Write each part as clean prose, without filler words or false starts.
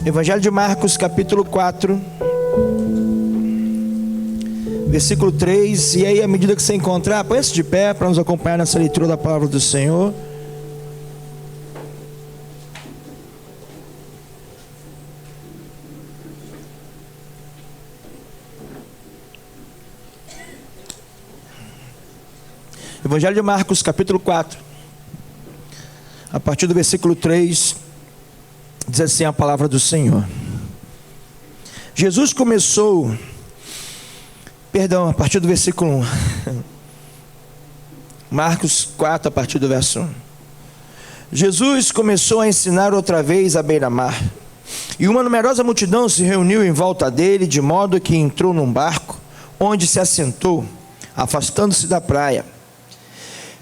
Evangelho de Marcos, capítulo 4, versículo 3. E aí, à medida que você encontrar, põe-se de pé para nos acompanhar nessa leitura da palavra do Senhor. Evangelho de Marcos, capítulo 4, a partir do versículo 3, diz assim a palavra do Senhor. Jesus começou, a partir do versículo 1, Marcos 4, a partir do verso 1. Jesus começou a ensinar outra vez à beira-mar, e uma numerosa multidão se reuniu em volta dele, de modo que entrou num barco, onde se assentou, afastando-se da praia.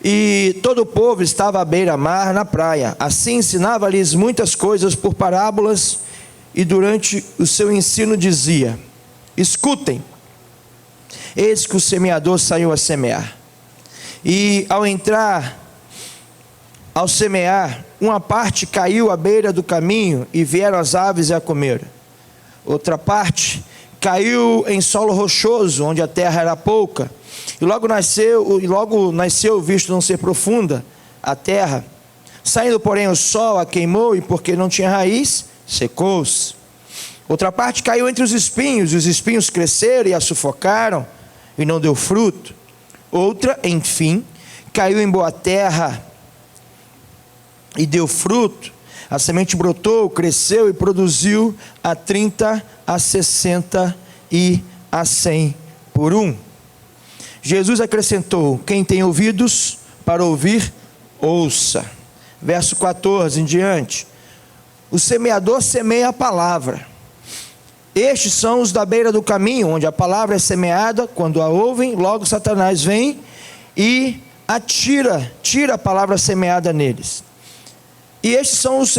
E todo o povo estava à beira-mar na praia. Assim ensinava-lhes muitas coisas por parábolas, e durante o seu ensino dizia: escutem, eis que o semeador saiu a semear. E ao semear, uma parte caiu à beira do caminho, e vieram as aves e a comeram. Outra parte caiu em solo rochoso, onde a terra era pouca, e logo nasceu, visto não ser profunda a terra. Saindo, porém, o sol a queimou, e porque não tinha raiz, secou-se. Outra parte caiu entre os espinhos, e os espinhos cresceram e a sufocaram, e não deu fruto. Outra, enfim, caiu em boa terra e deu fruto. A semente brotou, cresceu e produziu a 30, a 60 e a 100 por um. Jesus acrescentou: quem tem ouvidos para ouvir, ouça. Verso 14 em diante. O semeador semeia a palavra. Estes são os da beira do caminho, onde a palavra é semeada. Quando a ouvem, logo Satanás vem e tira a palavra semeada neles. E estes são os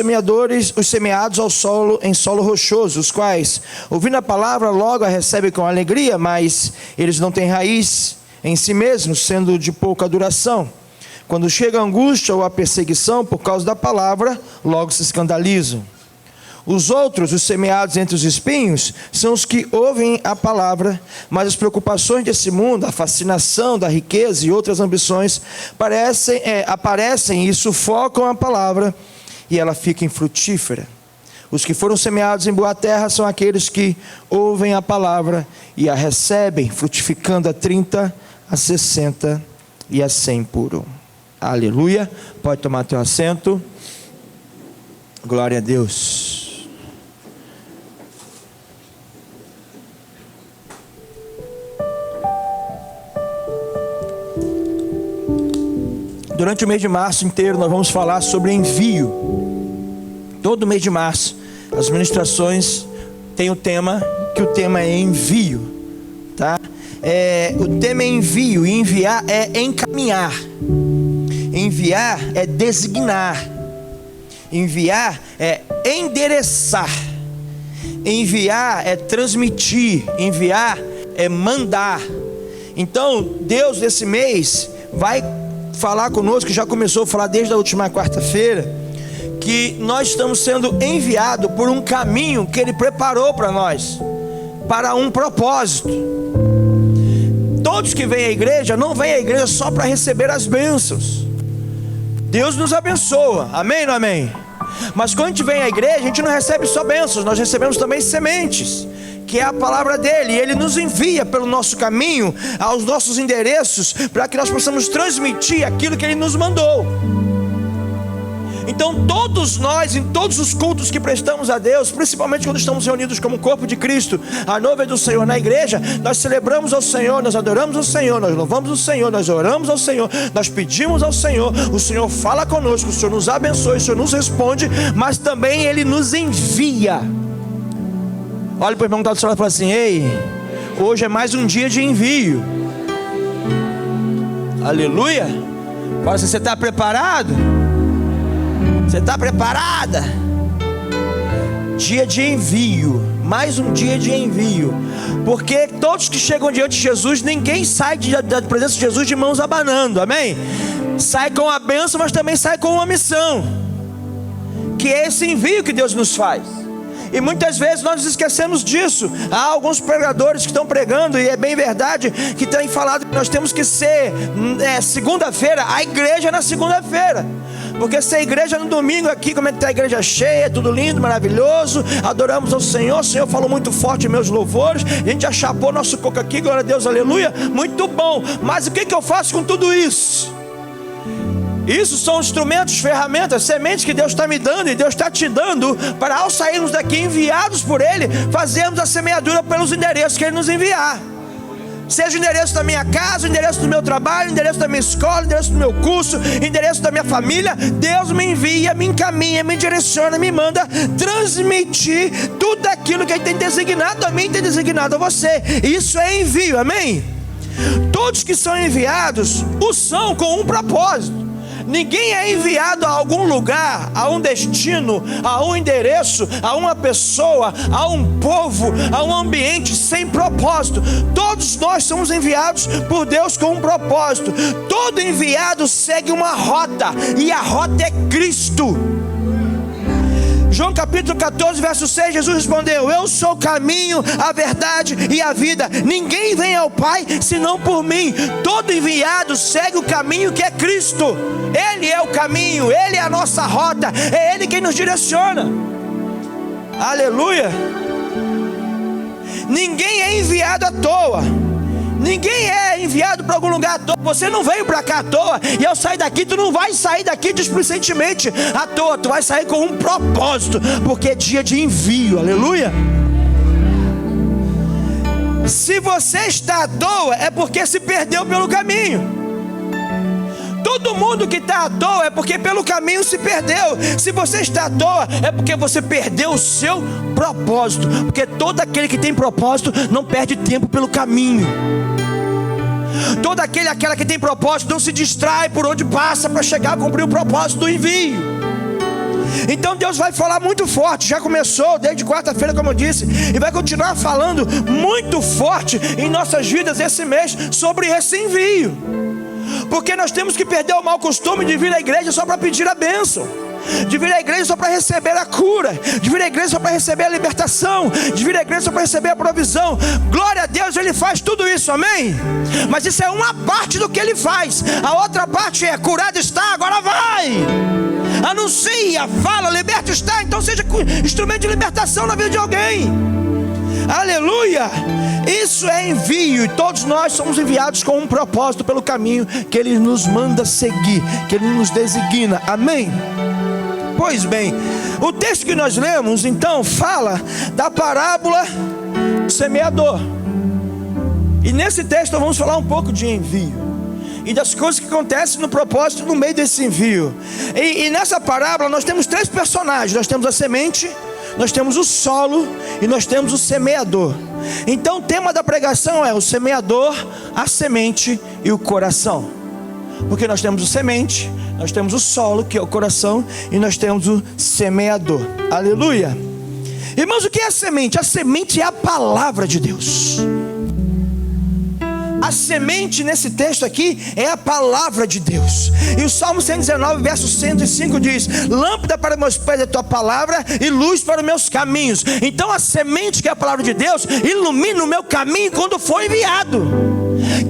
semeados ao solo, em solo rochoso, os quais, ouvindo a palavra, logo a recebem com alegria, mas eles não têm raiz em si mesmos, sendo de pouca duração. Quando chega a angústia ou a perseguição por causa da palavra, logo se escandalizam. Os outros, os semeados entre os espinhos, são os que ouvem a palavra, mas as preocupações desse mundo, a fascinação da riqueza e outras ambições aparecem e sufocam a palavra, e ela fica infrutífera. Os que foram semeados em boa terra são aqueles que ouvem a palavra e a recebem, frutificando a 30, a 60 e a 100 por um. Aleluia. Pode tomar teu assento. Glória a Deus. Durante o mês de março inteiro nós vamos falar sobre envio. Todo mês de março as ministrações têm o tema, que o tema é envio, tá? O tema é envio, e enviar é encaminhar. Enviar é designar. Enviar é endereçar. Enviar é transmitir. Enviar é mandar. Então Deus nesse mês vai falar conosco, que já começou a falar desde a última quarta-feira, que nós estamos sendo enviados por um caminho que Ele preparou para nós, para um propósito. Todos que vêm à igreja, não vêm à igreja só para receber as bênçãos. Deus nos abençoa, amém ou não amém? Mas quando a gente vem à igreja, a gente não recebe só bênçãos, nós recebemos também sementes, que é a palavra dele, e ele nos envia pelo nosso caminho, aos nossos endereços, para que nós possamos transmitir aquilo que ele nos mandou. Então todos nós, em todos os cultos que prestamos a Deus, principalmente quando estamos reunidos como corpo de Cristo, a noiva do Senhor na igreja, nós celebramos ao Senhor, nós adoramos ao Senhor, nós louvamos o Senhor, nós oramos ao Senhor, nós pedimos ao Senhor, o Senhor fala conosco, o Senhor nos abençoe, o Senhor nos responde, mas também Ele nos envia. Olha para o irmão que está do seu lado e fala assim: ei, hoje é mais um dia de envio. Aleluia. Fala assim: você está preparado? Você está preparada? Dia de envio, mais um dia de envio. Porque todos que chegam diante de Jesus, ninguém sai da presença de Jesus de mãos abanando, amém? Sai com a bênção, mas também sai com uma missão, que é esse envio que Deus nos faz. E muitas vezes nós nos esquecemos disso. Há alguns pregadores que estão pregando, e é bem verdade, que têm falado que nós temos que ser segunda-feira, a igreja na segunda-feira. Porque se a igreja no domingo aqui, como é que está a igreja cheia, tudo lindo, maravilhoso, adoramos ao Senhor, o Senhor falou muito forte em meus louvores, a gente já chapou nosso coco aqui, glória a Deus, aleluia, muito bom. Mas o que eu faço com tudo isso? Isso são instrumentos, ferramentas, sementes que Deus está me dando e Deus está te dando, para ao sairmos daqui enviados por Ele, fazermos a semeadura pelos endereços que Ele nos enviar. Seja o endereço da minha casa, o endereço do meu trabalho, o endereço da minha escola, o endereço do meu curso, o endereço da minha família. Deus me envia, me encaminha, me direciona, me manda transmitir tudo aquilo que Ele tem designado a mim, tem designado a você. Isso é envio, amém? Todos que são enviados o são com um propósito. Ninguém é enviado a algum lugar, a um destino, a um endereço, a uma pessoa, a um povo, a um ambiente sem propósito. Todos nós somos enviados por Deus com um propósito. Todo enviado segue uma rota, e a rota é Cristo. João capítulo 14, verso 6, Jesus respondeu: eu sou o caminho, a verdade e a vida. Ninguém vem ao Pai senão por mim. Todo enviado segue o caminho que é Cristo. Ele é o caminho, Ele é a nossa rota, é Ele quem nos direciona. Aleluia. Ninguém é enviado à toa. Ninguém é enviado para algum lugar à toa. Você não veio para cá à toa. E ao sair daqui, tu não vai sair daqui displicentemente à toa. Tu vai sair com um propósito, porque é dia de envio. Aleluia. Se você está à toa, é porque se perdeu pelo caminho. Todo mundo que está à toa é porque pelo caminho se perdeu. Se você está à toa, é porque você perdeu o seu propósito. Porque todo aquele que tem propósito não perde tempo pelo caminho. Todo aquela que tem propósito não se distrai por onde passa para chegar a cumprir o propósito do envio. Então Deus vai falar muito forte. Já começou desde quarta-feira, como eu disse, e vai continuar falando muito forte em nossas vidas esse mês sobre esse envio. Porque nós temos que perder o mau costume de vir à igreja só para pedir a bênção, de vir à igreja só para receber a cura, de vir à igreja só para receber a libertação, de vir à igreja só para receber a provisão. Glória a Deus, Ele faz tudo isso, amém? Mas isso é uma parte do que Ele faz. A outra parte é: curado está, agora vai, anuncia, fala, liberta está. Então seja instrumento de libertação na vida de alguém. Aleluia. Isso é envio, e todos nós somos enviados com um propósito pelo caminho que Ele nos manda seguir, que Ele nos designa, amém? Pois bem, o texto que nós lemos então fala da parábola do semeador. E nesse texto vamos falar um pouco de envio e das coisas que acontecem no propósito no meio desse envio. E nessa parábola nós temos três personagens. Nós temos a semente, nós temos o solo e nós temos o semeador. Então o tema da pregação é o semeador, a semente e o coração. Porque nós temos o semente, nós temos o solo, que é o coração, e nós temos o semeador. Aleluia. Irmãos, o que é a semente? A semente é a palavra de Deus. A semente nesse texto aqui é a palavra de Deus. E o Salmo 119, verso 105 diz: lâmpada para meus pés é a tua palavra e luz para os meus caminhos. Então a semente, que é a palavra de Deus, ilumina o meu caminho quando for enviado.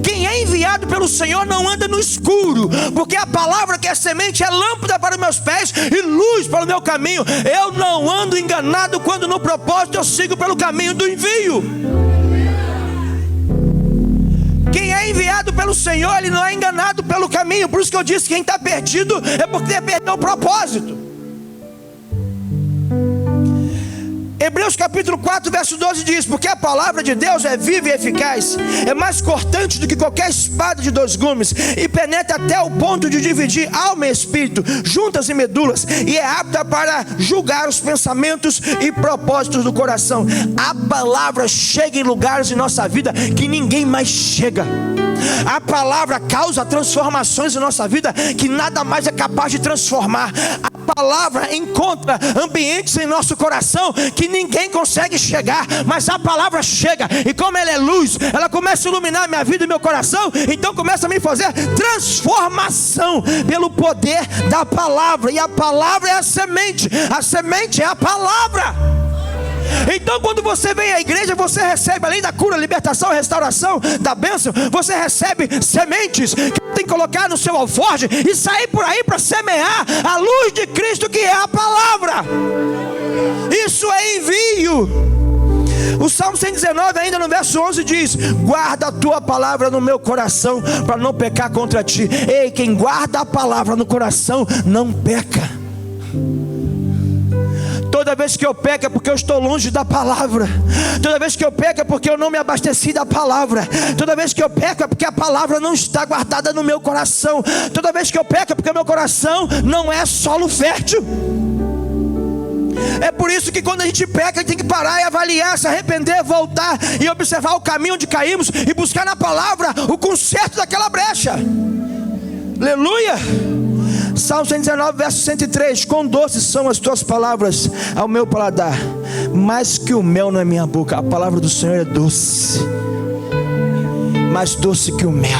Quem é enviado pelo Senhor não anda no escuro, porque a palavra, que é a semente, é lâmpada para os meus pés e luz para o meu caminho. Eu não ando enganado quando no propósito eu sigo pelo caminho do envio. Quem é enviado pelo Senhor, ele não é enganado pelo caminho. Por isso que eu disse: quem está perdido é porque perdeu o propósito. Hebreus capítulo 4, verso 12 diz: porque a palavra de Deus é viva e eficaz, é mais cortante do que qualquer espada de dois gumes, e penetra até o ponto de dividir alma e espírito, juntas e medulas, e é apta para julgar os pensamentos e propósitos do coração. A palavra chega em lugares em nossa vida que ninguém mais chega. A palavra causa transformações em nossa vida que nada mais é capaz de transformar. A palavra encontra ambientes em nosso coração que ninguém consegue chegar, mas a palavra chega, e como ela é luz, ela começa a iluminar minha vida e meu coração. Então começa a me fazer transformação pelo poder da palavra. E a palavra é a semente é a palavra. Então quando você vem à igreja, você recebe, além da cura, libertação, restauração, da bênção, você recebe sementes que tem que colocar no seu alforje e sair por aí para semear a luz de Cristo, que é a palavra. Isso é envio. O Salmo 119, ainda no verso 11, diz: guarda a tua palavra no meu coração, para não pecar contra ti. Ei, quem guarda a palavra no coração não peca. Toda vez que eu peco é porque eu estou longe da palavra. Toda vez que eu peco é porque eu não me abasteci da palavra. Toda vez que eu peco é porque a palavra não está guardada no meu coração. Toda vez que eu peco é porque o meu coração não é solo fértil. É por isso que quando a gente peca, a gente tem que parar e avaliar, se arrepender, voltar e observar o caminho onde caímos e buscar na palavra o conserto daquela brecha. Aleluia. Salmo 119, verso 103: quão doces são as tuas palavras ao meu paladar, mais que o mel na minha boca. A palavra do Senhor é doce, mais doce que o mel.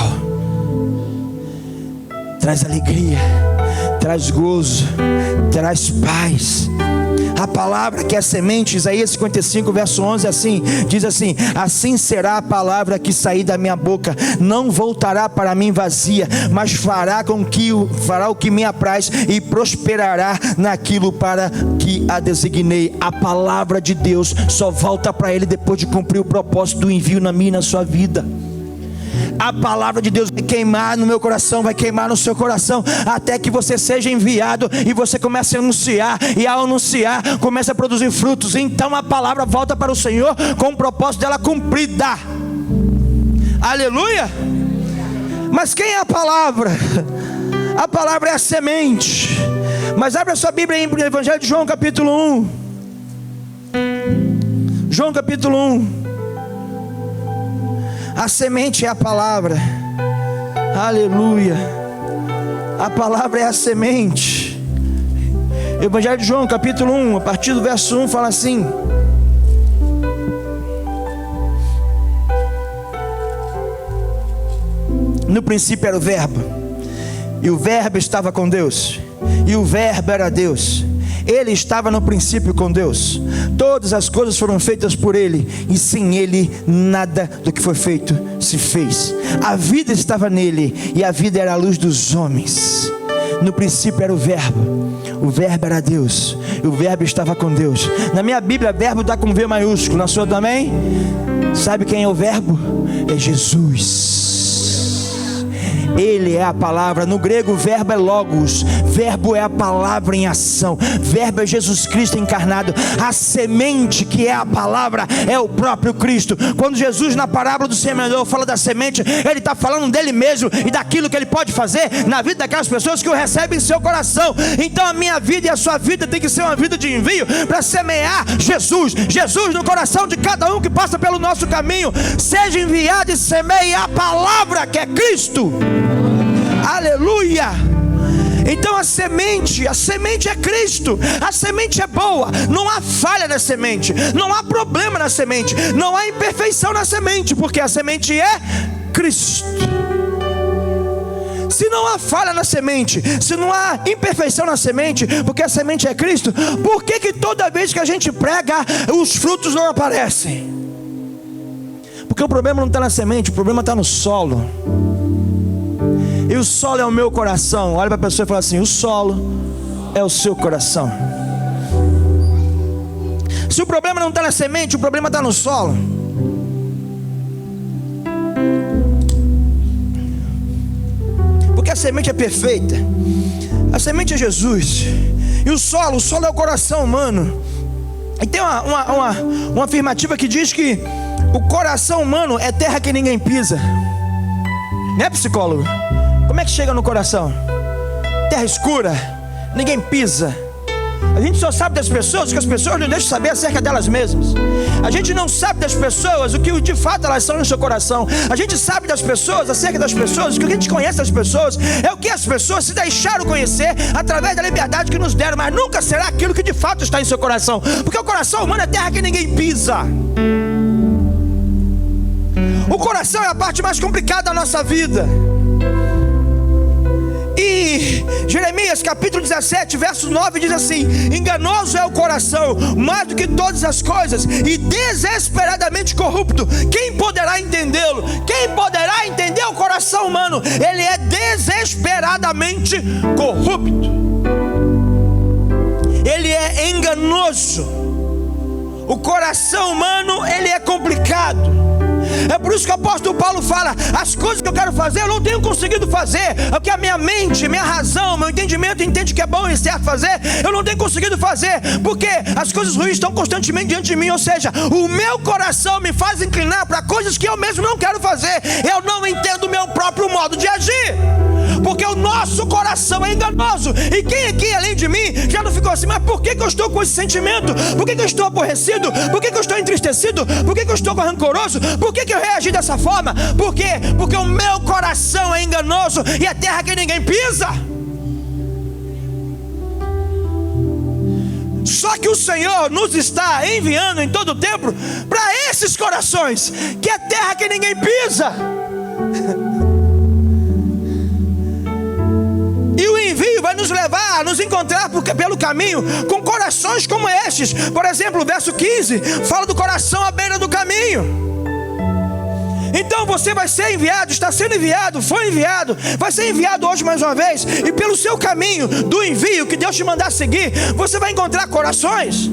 Traz alegria, traz gozo, traz paz. A palavra que é semente, Isaías 55, verso 11, diz assim: assim será a palavra que sair da minha boca, não voltará para mim vazia, mas fará o que me apraz e prosperará naquilo para que a designei. A palavra de Deus só volta para Ele depois de cumprir o propósito do envio na minha e na sua vida. A palavra de Deus vai queimar no meu coração, vai queimar no seu coração, até que você seja enviado e você comece a anunciar, e ao anunciar, comece a produzir frutos. Então a palavra volta para o Senhor com o propósito dela cumprida. Aleluia. Mas quem é a palavra? A palavra é a semente. Mas abre a sua Bíblia aí no Evangelho de João, capítulo 1. João capítulo 1. A semente é a palavra. Aleluia. A palavra é a semente. Evangelho de João capítulo 1, a partir do verso 1, fala assim: no princípio era o verbo, e o verbo estava com Deus, e o verbo era Deus. Ele estava no princípio com Deus. Todas as coisas foram feitas por Ele, e sem Ele nada do que foi feito se fez. A vida estava nele, e a vida era a luz dos homens. No princípio era o verbo era Deus, e o verbo estava com Deus. Na minha Bíblia, verbo está com V maiúsculo, na sua também? Sabe quem é o verbo? É Jesus. Ele é a palavra. No grego, verbo é logos. Verbo é a palavra em ação. Verbo é Jesus Cristo encarnado. A semente que é a palavra é o próprio Cristo. Quando Jesus, na parábola do semeador, fala da semente, Ele está falando dele mesmo e daquilo que Ele pode fazer na vida daquelas pessoas que o recebem em seu coração. Então a minha vida e a sua vida tem que ser uma vida de envio para semear Jesus. Jesus no coração de cada um que passa pelo nosso caminho. Seja enviado e semeie a palavra que é Cristo. Aleluia. Então a semente é Cristo. A semente é boa. Não há falha na semente, não há problema na semente, não há imperfeição na semente, porque a semente é Cristo. Se não há falha na semente, se não há imperfeição na semente, porque a semente é Cristo, por que toda vez que a gente prega, os frutos não aparecem? Porque o problema não está na semente, o problema está no solo. E o solo é o meu coração. Olha para a pessoa e fala assim: o solo é o seu coração. Se o problema não está na semente, o problema está no solo. Porque a semente é perfeita. A semente é Jesus. E o solo é o coração humano. E tem uma afirmativa que diz que o coração humano é terra que ninguém pisa. Não é, psicólogo? Como é que chega no coração? Terra escura, ninguém pisa. A gente só sabe das pessoas o que as pessoas não deixam saber acerca delas mesmas. A gente não sabe das pessoas o que de fato elas são no seu coração. A gente sabe das pessoas, acerca das pessoas, o que a gente conhece das pessoas é o que as pessoas se deixaram conhecer através da liberdade que nos deram, mas nunca será aquilo que de fato está em seu coração. Porque o coração humano é terra que ninguém pisa. O coração é a parte mais complicada da nossa vida. E Jeremias capítulo 17 verso 9 diz assim: enganoso é o coração mais do que todas as coisas, e desesperadamente corrupto, quem poderá entendê-lo? Quem poderá entender o coração humano? Ele é desesperadamente corrupto, ele é enganoso. O coração humano, ele é complicado. É por isso que o apóstolo Paulo fala: as coisas que eu quero fazer eu não tenho conseguido fazer, é o que a minha mente, minha razão, meu entendimento entende que é bom e certo fazer, eu não tenho conseguido fazer, porque as coisas ruins estão constantemente diante de mim. Ou seja, o meu coração me faz inclinar para coisas que eu mesmo não quero fazer. Eu não entendo o meu próprio modo de agir, porque o nosso coração é enganoso. E quem aqui além de mim já não ficou assim: mas por que eu estou com esse sentimento? Por que eu estou aborrecido? Por que eu estou entristecido? Por que eu estou rancoroso? Por que eu reagi dessa forma? Por quê? Porque o meu coração é enganoso e é terra que ninguém pisa. Só que o Senhor nos está enviando em todo o tempo para esses corações, que é terra que ninguém pisa. E o envio vai nos levar a nos encontrar pelo caminho com corações como estes. Por exemplo, o verso 15 fala do coração à beira do caminho. Então você vai ser enviado, está sendo enviado, foi enviado, vai ser enviado hoje mais uma vez. E pelo seu caminho do envio que Deus te mandar seguir, você vai encontrar corações.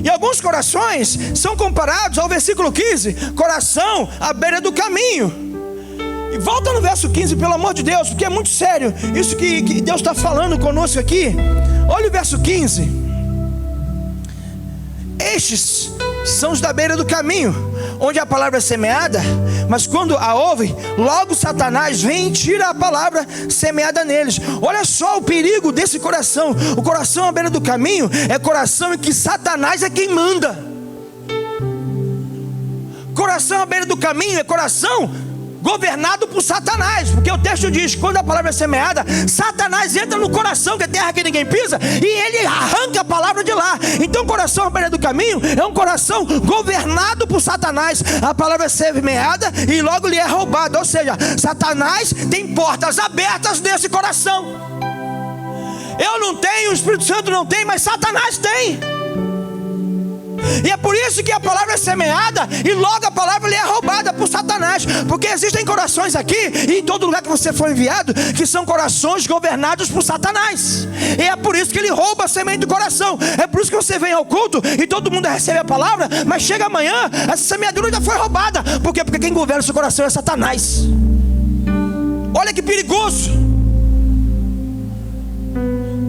E alguns corações são comparados ao versículo 15: coração à beira do caminho. E volta no verso 15, pelo amor de Deus, porque é muito sério isso que Deus está falando conosco aqui. Olha o verso 15: estes são os da beira do caminho, onde a palavra é semeada, mas quando a ouvem, logo Satanás vem e tira a palavra semeada neles. Olha só o perigo desse coração. O coração à beira do caminho é coração em que Satanás é quem manda. Coração à beira do caminho é coração governado por Satanás, porque o texto diz: quando a palavra é semeada, Satanás entra no coração, que é terra que ninguém pisa, e ele arranca a palavra de lá. Então o coração à beira do caminho é um coração governado por Satanás. A palavra é semeada e logo lhe é roubada. Ou seja, Satanás tem portas abertas nesse coração. Eu não tenho, o Espírito Santo não tem, mas Satanás tem. E é por isso que a palavra é semeada e logo a palavra lhe é roubada por Satanás. Porque existem corações aqui e em todo lugar que você foi enviado, que são corações governados por Satanás. E é por isso que ele rouba a semente do coração. É por isso que você vem ao culto e todo mundo recebe a palavra, mas chega amanhã, essa semeadura já foi roubada. Por quê? Porque quem governa o seu coração é Satanás. Olha que perigoso.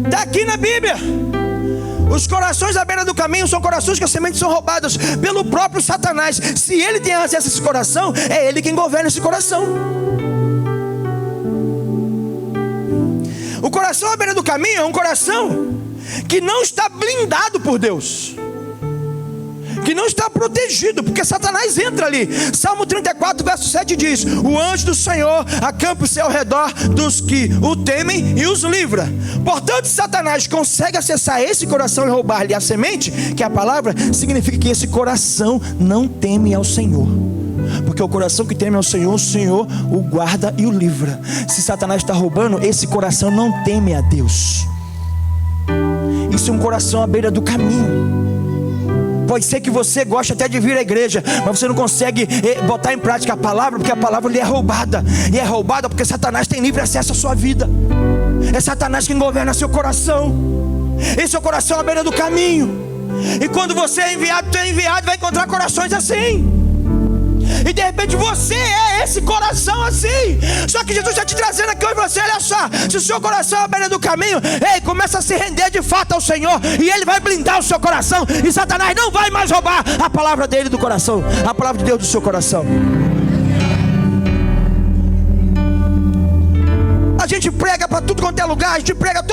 Está aqui na Bíblia. Os corações à beira do caminho são corações que as sementes são roubadas pelo próprio Satanás. Se ele tem acesso a esse coração, é ele quem governa esse coração. O coração à beira do caminho é um coração que não está blindado por Deus, que não está protegido, porque Satanás entra ali. Salmo 34 verso 7 diz: o anjo do Senhor acampa-se ao redor dos que o temem e os livra. Portanto, Satanás consegue acessar esse coração e roubar-lhe a semente, que é a palavra, significa que esse coração não teme ao Senhor. Porque o coração que teme ao Senhor, o Senhor o guarda e o livra. Se Satanás está roubando, esse coração não teme a Deus. Isso é um coração à beira do caminho. Pode ser que você goste até de vir à igreja, mas você não consegue botar em prática a palavra, porque a palavra lhe é roubada. E é roubada porque Satanás tem livre acesso à sua vida. É Satanás quem governa seu coração. Esse é o coração à beira do caminho. E quando você é enviado, tu é enviado, vai encontrar corações assim. E de repente você é esse coração assim. Só que Jesus está te trazendo aqui hoje para você: olha só, se o seu coração é à beira do caminho, ei, começa a se render de fato ao Senhor, e Ele vai blindar o seu coração, e Satanás não vai mais roubar a palavra dele do coração, a palavra de Deus do seu coração. A gente prega para tudo quanto é lugar, a gente prega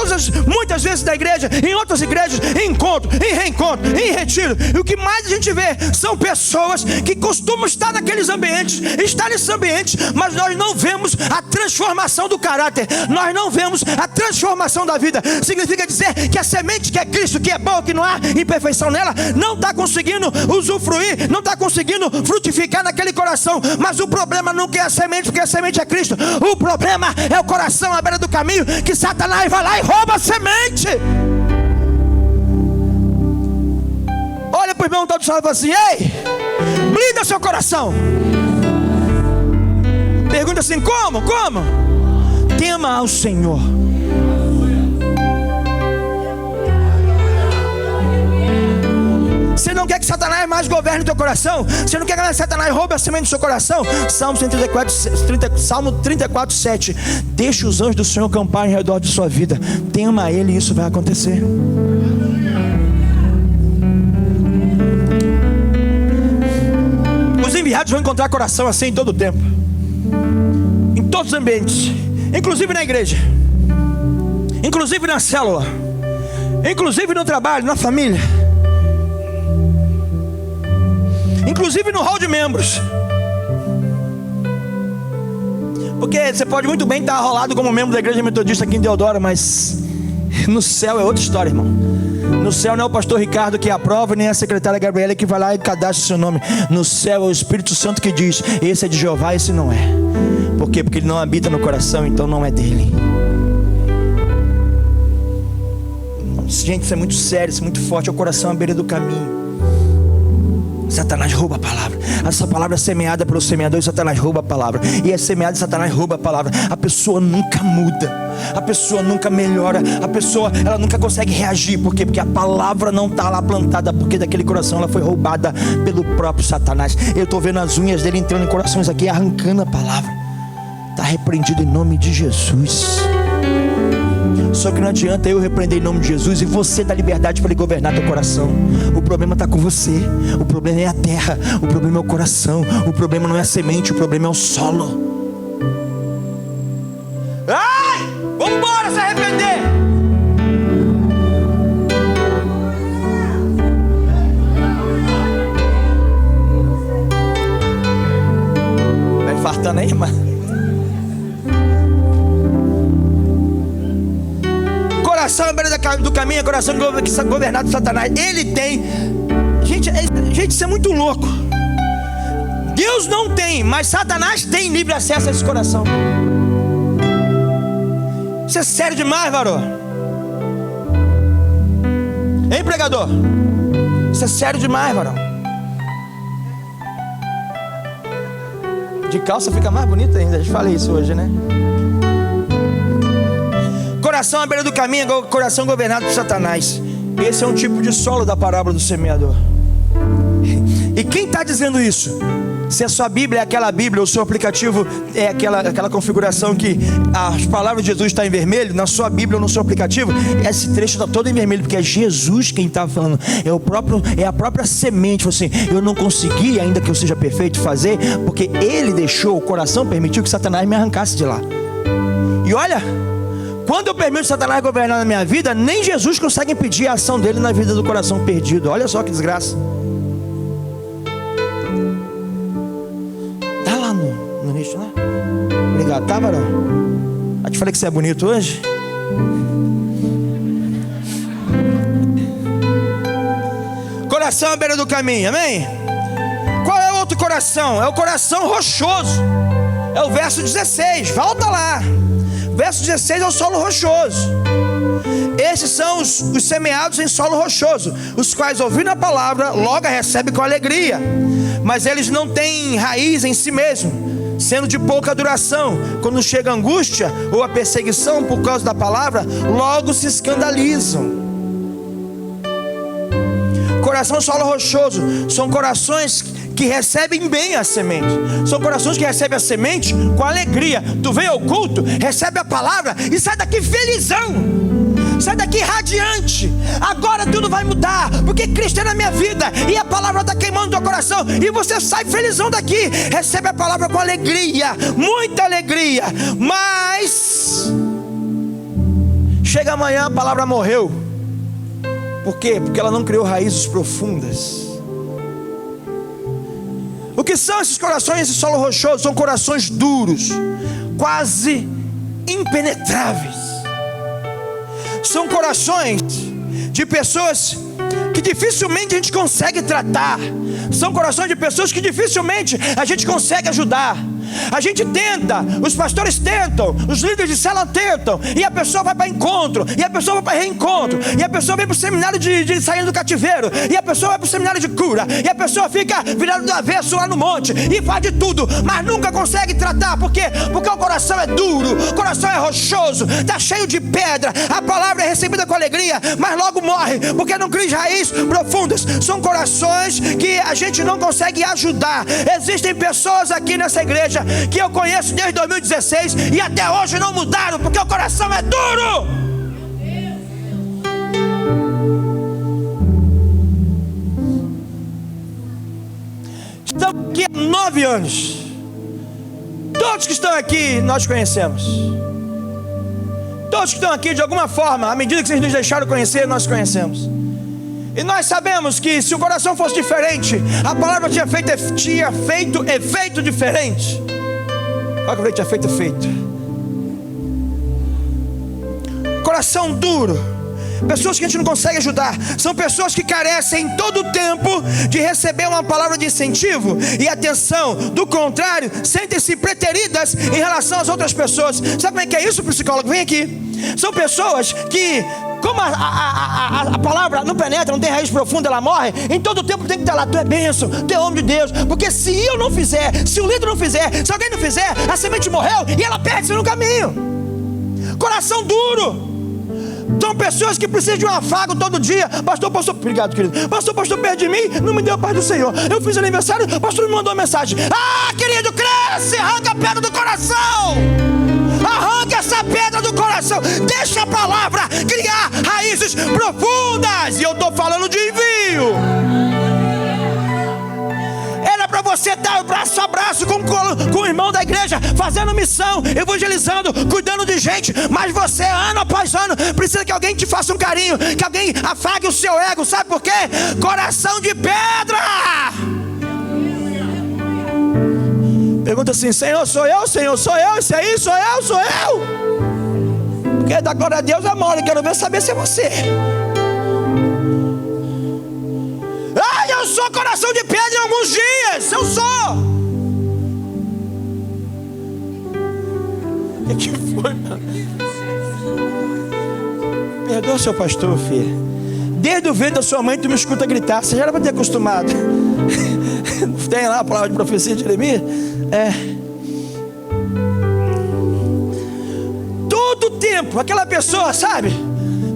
muitas vezes na igreja, em outras igrejas, em encontro, em reencontro, em retiro. E o que mais a gente vê são pessoas que costumam estar naqueles ambientes, estar nesses ambientes, mas nós não vemos a transformação do caráter, nós não vemos a transformação da vida. Significa dizer que a semente que é Cristo, que é boa, que não há imperfeição nela, não está conseguindo usufruir, não está conseguindo frutificar naquele coração. Mas o problema nunca é a semente, porque a semente é Cristo. O problema é o coração à beira do caminho, caminho, que Satanás vai lá e rouba a semente. Olha para o irmão do salão e fala assim: ei, blinda seu coração. Pergunta assim: como? Tema ao Senhor. Você não quer que Satanás mais governe o teu coração? Você não quer que Satanás roube a semente do seu coração? Salmo 34, 7. Deixa os anjos do Senhor acamparem ao redor de sua vida. Tema a Ele e isso vai acontecer. Os enviados vão encontrar coração assim em todo o tempo, em todos os ambientes, inclusive na igreja, inclusive na célula, inclusive no trabalho, na família, inclusive no hall de membros. Porque você pode muito bem estar arrolado como membro da igreja metodista aqui em Deodoro, mas no céu é outra história, irmão. No céu não é o pastor Ricardo que aprova, nem a secretária Gabriela que vai lá e cadastra o seu nome. No céu é o Espírito Santo que diz: esse é de Jeová, esse não é. Por quê? Porque ele não habita no coração, então não é dele. Gente, isso é muito sério, isso é muito forte. É o coração à beira do caminho. Satanás rouba a palavra. Essa palavra é semeada pelo semeador e Satanás rouba a palavra. E é semeada e Satanás rouba a palavra. A pessoa nunca muda, a pessoa nunca melhora, a pessoa, ela nunca consegue reagir. Por quê? Porque a palavra não está lá plantada, porque daquele coração ela foi roubada pelo próprio Satanás. Eu estou vendo as unhas dele entrando em corações aqui, arrancando a palavra. Está repreendido em nome de Jesus. Só que não adianta eu repreender em nome de Jesus e você dar liberdade para ele governar teu coração. O problema está com você. O problema é a terra. O problema é o coração. O problema não é a semente. O problema é o solo. Ai! Vamos embora se arrepender. Vai infartando aí, irmão. Coração à beira do caminho é coração governado por Satanás. Ele tem. Gente, isso é muito louco. Deus não tem, mas Satanás tem livre acesso a esse coração. Isso é sério demais, varô. Hein, pregador? Isso é sério demais, varão. De calça fica mais bonito ainda. A gente fala isso hoje, né? Coração à beira do caminho é coração governado por Satanás. Esse é um tipo de solo da parábola do semeador. E quem está dizendo isso? Se a sua Bíblia é aquela Bíblia, o seu aplicativo é aquela configuração que as palavras de Jesus estão em vermelho, na sua Bíblia ou no seu aplicativo, esse trecho está todo em vermelho, porque é Jesus quem está falando, é a própria semente. Assim, eu não consegui, ainda que eu seja perfeito, fazer, porque Ele deixou, o coração permitiu que Satanás me arrancasse de lá. E olha, quando eu permito Satanás governar na minha vida, nem Jesus consegue impedir a ação dele na vida do coração perdido. Olha só que desgraça. Tá lá no nicho, né? Obrigado, tá, varão? Eu te falei que você é bonito hoje. Coração à beira do caminho, amém? Qual é o outro coração? É o coração rochoso. É o verso 16, volta lá. Verso 16 é o solo rochoso. Esses são os semeados em solo rochoso, os quais, ouvindo a palavra, logo a recebem com alegria, mas eles não têm raiz em si mesmo, sendo de pouca duração. Quando chega a angústia ou a perseguição por causa da palavra, logo se escandalizam. Coração solo rochoso são corações que recebem bem a semente. São corações que recebem a semente com alegria. Tu vem ao culto, recebe a palavra e sai daqui felizão, sai daqui radiante. Agora tudo vai mudar, porque Cristo é na minha vida e a palavra está queimando no teu coração, e você sai felizão daqui, recebe a palavra com alegria, muita alegria. Mas chega amanhã, a palavra morreu. Por quê? Porque ela não criou raízes profundas. O que são esses corações, esse solo rochoso? São corações duros, quase impenetráveis. São corações de pessoas que dificilmente a gente consegue tratar. São corações de pessoas que dificilmente a gente consegue ajudar. A gente tenta, os pastores tentam, os líderes de célula tentam, e a pessoa vai para encontro, e a pessoa vai para reencontro, e a pessoa vem para o seminário de saindo do cativeiro, e a pessoa vai para o seminário de cura, e a pessoa fica virando do avesso lá no monte, e faz de tudo, mas nunca consegue tratar. Por quê? Porque o coração é duro, o coração é rochoso, está cheio de pedra. A palavra é recebida com alegria, mas logo morre, porque não cria raízes profundas. São corações que a gente não consegue ajudar. Existem pessoas aqui nessa igreja que eu conheço desde 2016 e até hoje não mudaram, porque o coração é duro. Estamos aqui há 9 anos. Todos que estão aqui nós conhecemos. Todos que estão aqui de alguma forma, à medida que vocês nos deixaram conhecer, nós conhecemos. E nós sabemos que se o coração fosse diferente, a palavra tinha feito efeito diferente. Qual que tinha feito efeito? Coração duro, pessoas que a gente não consegue ajudar, são pessoas que carecem em todo o tempo de receber uma palavra de incentivo e atenção. Do contrário, sentem-se preteridas em relação às outras pessoas. Sabe como é que é isso, psicólogo? Vem aqui. São pessoas que, como a palavra não penetra, não tem raiz profunda, ela morre. Em todo o tempo tem que estar lá: tu é bênção, tu é homem de Deus. Porque se eu não fizer, se o líder não fizer, se alguém não fizer, a semente morreu e ela perde-se no caminho. Coração duro. São pessoas que precisam de um afago todo dia. Pastor, obrigado, querido. Pastor, perto de mim, não me deu a paz do Senhor. Eu fiz aniversário, o pastor me mandou uma mensagem: ah, querido, cresce, arranca a pedra do coração. Arranca essa pedra do coração. Deixa a palavra criar raízes profundas. E eu estou falando de envio. Era para você dar braço a braço com o irmão da igreja, fazendo missão, evangelizando, cuidando de gente. Mas você, ano após ano, precisa que alguém te faça um carinho, que alguém afague o seu ego. Sabe por quê? Coração de pedra. Pergunta assim: Senhor, sou eu? Senhor, sou eu? Isso aí, sou eu? Porque da glória a Deus é mole. Quero ver saber se é você. Ai, eu sou coração de pedra em alguns dias. Eu sou. O que foi, mano? Perdoa, seu pastor, filho. Desde o ventre da sua mãe tu me escuta gritar. Você já era para ter acostumado. Tem lá a palavra de profecia de Jeremias? Todo tempo, aquela pessoa, sabe?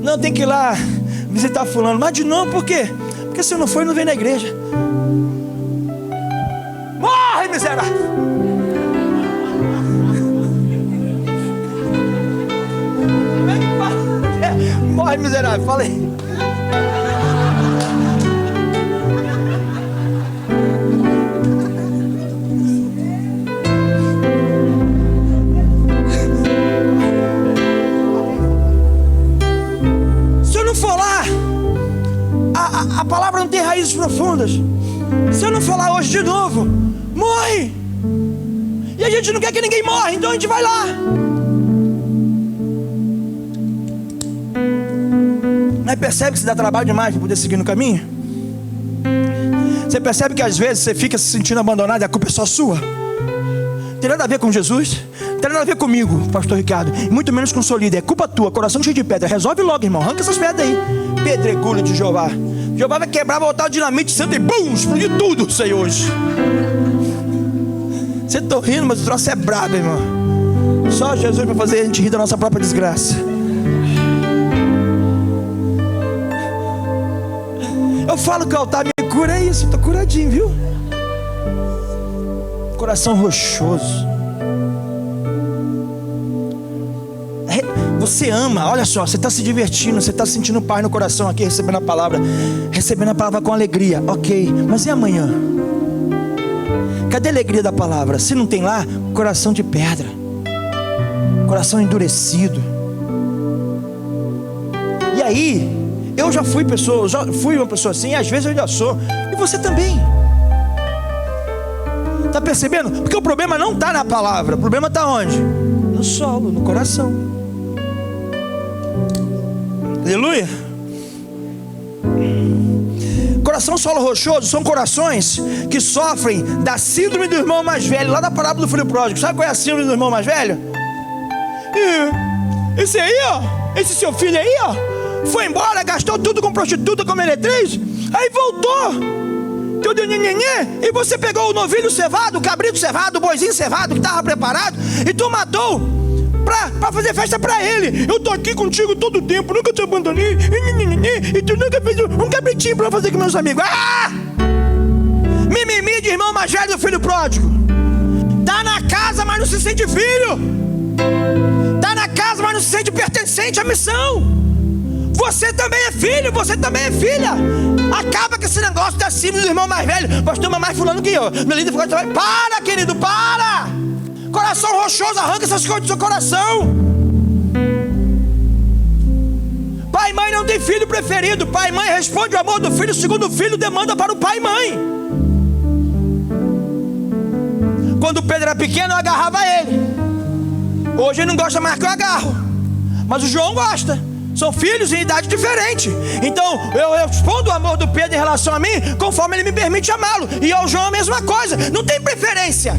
Não, tem que ir lá visitar fulano. Mas de novo, por quê? Porque se não for, não vem na igreja. Morre, miserável. Morre, miserável, falei. Se eu não for lá, a palavra não tem raízes profundas. Se eu não falar hoje de novo, morre. E a gente não quer que ninguém morra, então a gente vai lá. Mas percebe que se dá trabalho demais para poder seguir no caminho? Você percebe que às vezes você fica se sentindo abandonado e a culpa é só sua? Não tem nada a ver com Jesus, não tem nada a ver comigo, pastor Ricardo, muito menos com o seu líder. É culpa tua, coração cheio de pedra. Resolve logo, irmão, arranca essas pedras aí. Pedregulho de Jeová. Jeová vai quebrar, voltar o dinamite santo e bum, explodir tudo, sei hoje. Você tá rindo, mas o troço é brabo, irmão. Só Jesus para fazer a gente rir da nossa própria desgraça. Eu falo que o altar me cura, é isso, eu tô curadinho, viu? Coração rochoso. Você ama, olha só, você está se divertindo, você está sentindo paz no coração aqui, recebendo a palavra com alegria, ok, mas e amanhã? Cadê a alegria da palavra? Se não tem lá, coração de pedra, coração endurecido. E aí, eu já fui uma pessoa assim, e às vezes eu ainda sou, e você também. Está percebendo? Porque o problema não está na palavra, o problema está onde? No solo, no coração. Aleluia. Coração solo rochoso são corações que sofrem da síndrome do irmão mais velho, lá da parábola do filho pródigo. Sabe qual é a síndrome do irmão mais velho? Esse aí, ó, esse seu filho aí, ó, foi embora, gastou tudo com prostituta, com meretriz, aí voltou, tudo nhenhenhê, e você pegou o novilho cevado, o cabrito cevado, o boizinho cevado que estava preparado, e tu matou pra fazer festa pra ele. Eu tô aqui contigo todo o tempo, nunca te abandonei, e tu nunca fez um cabritinho pra fazer com meus amigos. Mimimi de irmão mais velho do filho pródigo. Tá na casa, mas não se sente filho. Tá na casa, mas não se sente pertencente à missão. Você também é filho, você também é filha. Acaba com esse negócio da cima do irmão mais velho. Pastor, mas mais fulano que eu. Meu líder ficou trabalhando. Para, querido, para. Coração rochoso, arranca essas coisas do seu coração. Pai e mãe não tem filho preferido. Pai e mãe responde o amor do filho segundo o filho demanda para o pai e mãe. Quando o Pedro era pequeno, eu agarrava ele. Hoje ele não gosta mais que eu agarro, mas o João gosta. São filhos em idade diferente. Então eu respondo o amor do Pedro em relação a mim conforme ele me permite amá-lo. E ao João a mesma coisa. Não tem preferência.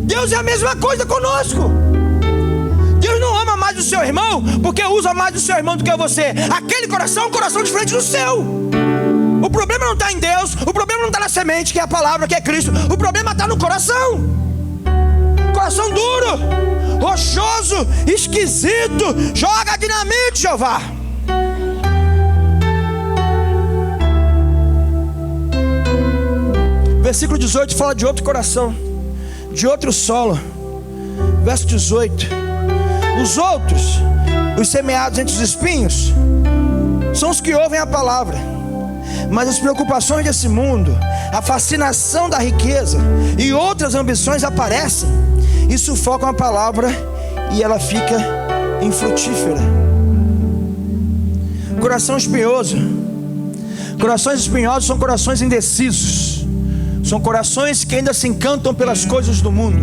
Deus é a mesma coisa conosco. Deus não ama mais o seu irmão porque usa mais o seu irmão do que você. Aquele coração é um coração diferente do seu. O problema não está em Deus. O problema não está na semente, que é a palavra, que é Cristo. O problema está no coração. Coração duro, rochoso, esquisito. Joga dinamite, Jeová. Versículo 18 fala de outro coração, de outro solo. Verso 18: os outros, os semeados entre os espinhos, são os que ouvem a palavra, mas as preocupações desse mundo, a fascinação da riqueza e outras ambições aparecem e sufocam a palavra, e ela fica infrutífera. Coração espinhoso. Corações espinhosos são corações indecisos. São corações que ainda se encantam pelas coisas do mundo.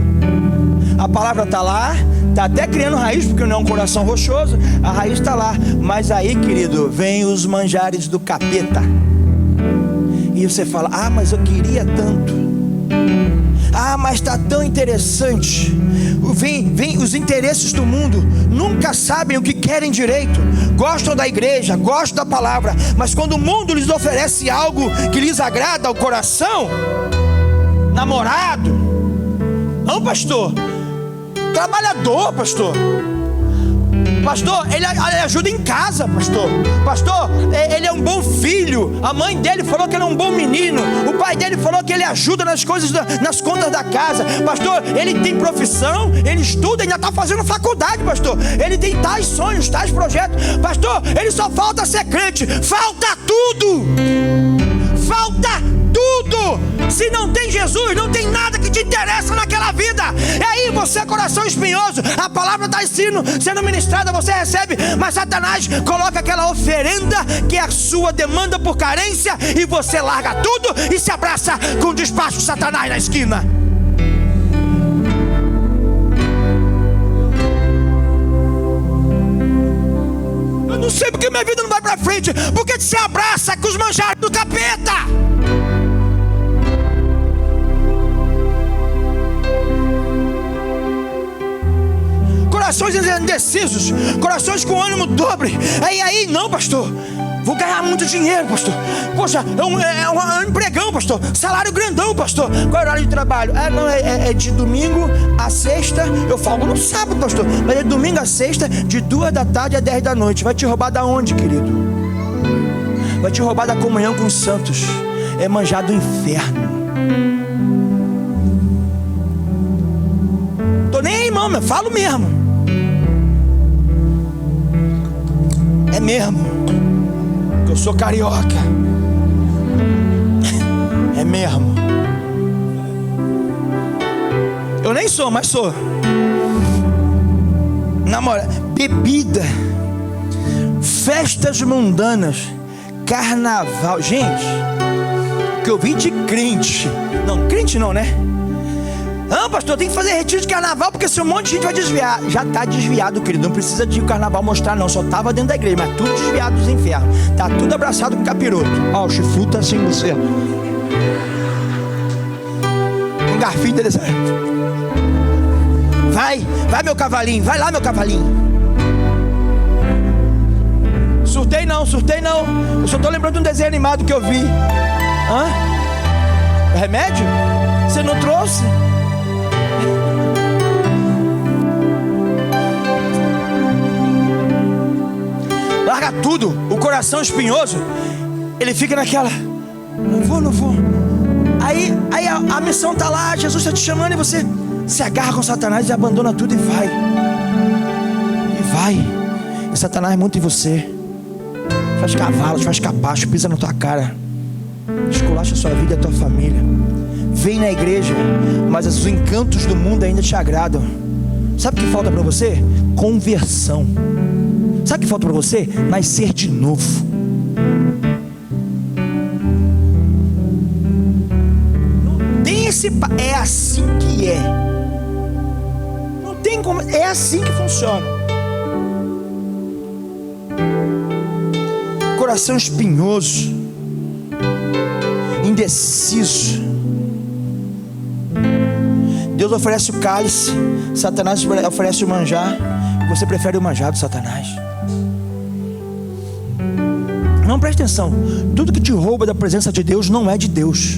A palavra está lá, está até criando raiz, porque não é um coração rochoso. A raiz está lá, mas aí, querido, vem os manjares do capeta. E você fala: ah, mas eu queria tanto. Ah, mas está tão interessante. Vem os interesses do mundo. Nunca sabem o que querem direito. Gostam da igreja, gostam da palavra, mas quando o mundo lhes oferece algo que lhes agrada ao coração, namorado, não, pastor, trabalhador, pastor, ele ajuda em casa, pastor, ele é um bom filho. A mãe dele falou que ele é um bom menino. O pai dele falou que ele ajuda nas coisas, nas contas da casa. Pastor, ele tem profissão, ele estuda, ainda está fazendo faculdade, pastor. Ele tem tais sonhos, tais projetos. Pastor, ele só falta ser crente. Falta tudo. Falta tudo. Se não tem Jesus, não tem nada que te interessa naquela vida. E aí você é coração espinhoso. A palavra está sendo ministrada, você recebe, mas Satanás coloca aquela oferenda que é a sua demanda por carência, e você larga tudo e se abraça com o despacho de Satanás na esquina. Eu não sei porque minha vida não vai pra frente, porque se abraça com os manjares do capeta. Corações indecisos, corações com ânimo dobre. Aí, não, pastor, vou ganhar muito dinheiro, pastor. Poxa, é um empregão, pastor. Salário grandão, pastor. Qual é o horário de trabalho? É de domingo a sexta. Eu falo no sábado, pastor, mas é domingo a sexta, de 2 da tarde a 10 da noite. Vai te roubar da onde, querido? Vai te roubar da comunhão com os santos. É manjar do inferno. Tô nem aí, irmão, eu falo mesmo. É mesmo, que eu sou carioca. É mesmo. Eu nem sou, mas sou. Namora, bebida, festas mundanas, carnaval. Gente, o que eu vi de crente, não, crente não, né? Não, pastor, tem que fazer retiro de carnaval, porque se um monte de gente vai desviar. Já está desviado, querido, não precisa de o carnaval mostrar não, só estava dentro da igreja, mas tudo desviado dos infernos. Está tudo abraçado com capiroto. Ó, o chifruto tá assim você. Um garfinho dele. Vai meu cavalinho, vai lá meu cavalinho. Surtei não. Eu só estou lembrando de um desenho animado que eu vi. Hã? Remédio? Você não trouxe? Larga tudo. O coração espinhoso, ele fica naquela, não vou. Aí a missão está lá, Jesus está te chamando, e você se agarra com Satanás e abandona tudo e vai. E Satanás monta em você, faz cavalos, faz capacho, pisa na tua cara, esculacha a sua vida e a tua família. Vem na igreja, mas os encantos do mundo ainda te agradam. Sabe o que falta para você? Conversão. Sabe o que falta para você? Nascer de novo. Não tem esse... É assim que é. Não tem como... É assim que funciona. Coração espinhoso, indeciso. Deus oferece o cálice, Satanás oferece o manjar. Você prefere o manjar do Satanás. Não, preste atenção. Tudo que te rouba da presença de Deus não é de Deus.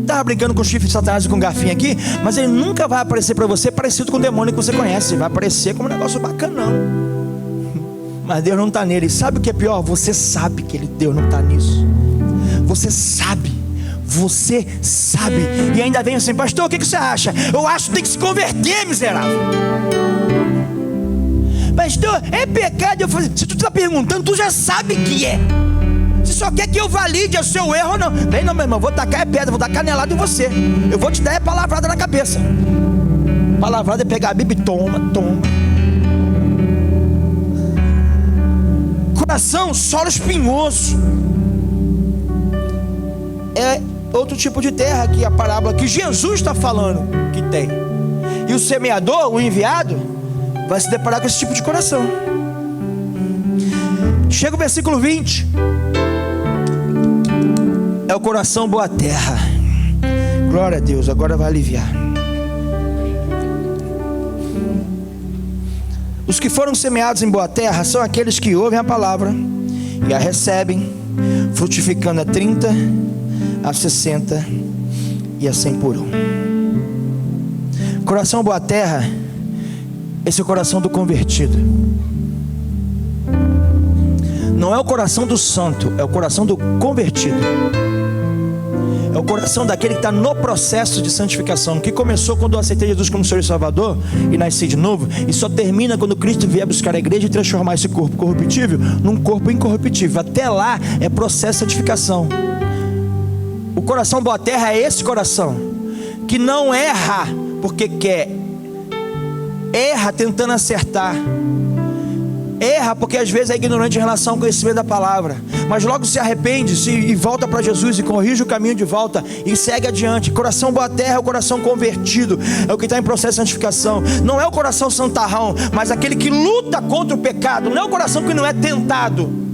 Estava brincando com o chifre de Satanás e com o garfinho aqui, mas ele nunca vai aparecer para você parecido com o demônio que você conhece. Vai aparecer como um negócio bacanão. Mas Deus não está nele. E sabe o que é pior? Você sabe que Deus não está nisso. Você sabe. E ainda vem assim: pastor, o que você acha? Eu acho que tem que se converter, miserável. Pastor, é pecado eu fazer? Se tu está perguntando, tu já sabe que é. Você só quer que eu valide o seu erro ou não? Vem não, meu irmão, vou tacar pedra, vou dar canelada em você. Eu vou te dar palavrada na cabeça. Palavrada é pegar a Bíblia e toma. Coração, solo espinhoso. É outro tipo de terra que a parábola que Jesus está falando que tem. E o semeador, o enviado, vai se deparar com esse tipo de coração. Chega o versículo 20. É o coração boa terra. Glória a Deus, agora vai aliviar. Os que foram semeados em boa terra são aqueles que ouvem a palavra e a recebem, frutificando a 30, a 60 e a 100 por 1. Coração boa terra, esse é o coração do convertido. Não é o coração do santo, é o coração do convertido. É o coração daquele que está no processo de santificação, que começou quando eu aceitei Jesus como Senhor e Salvador e nasci de novo, e só termina quando Cristo vier buscar a igreja e transformar esse corpo corruptível num corpo incorruptível. Até lá é processo de santificação. O coração boa terra é esse coração que não erra porque quer, erra tentando acertar, erra porque às vezes é ignorante em relação ao conhecimento da palavra, mas logo se arrepende e volta para Jesus e corrige o caminho de volta e segue adiante. Coração boa terra é o coração convertido, é o que está em processo de santificação. Não é o coração santarrão, mas aquele que luta contra o pecado. Não é o coração que não é tentado.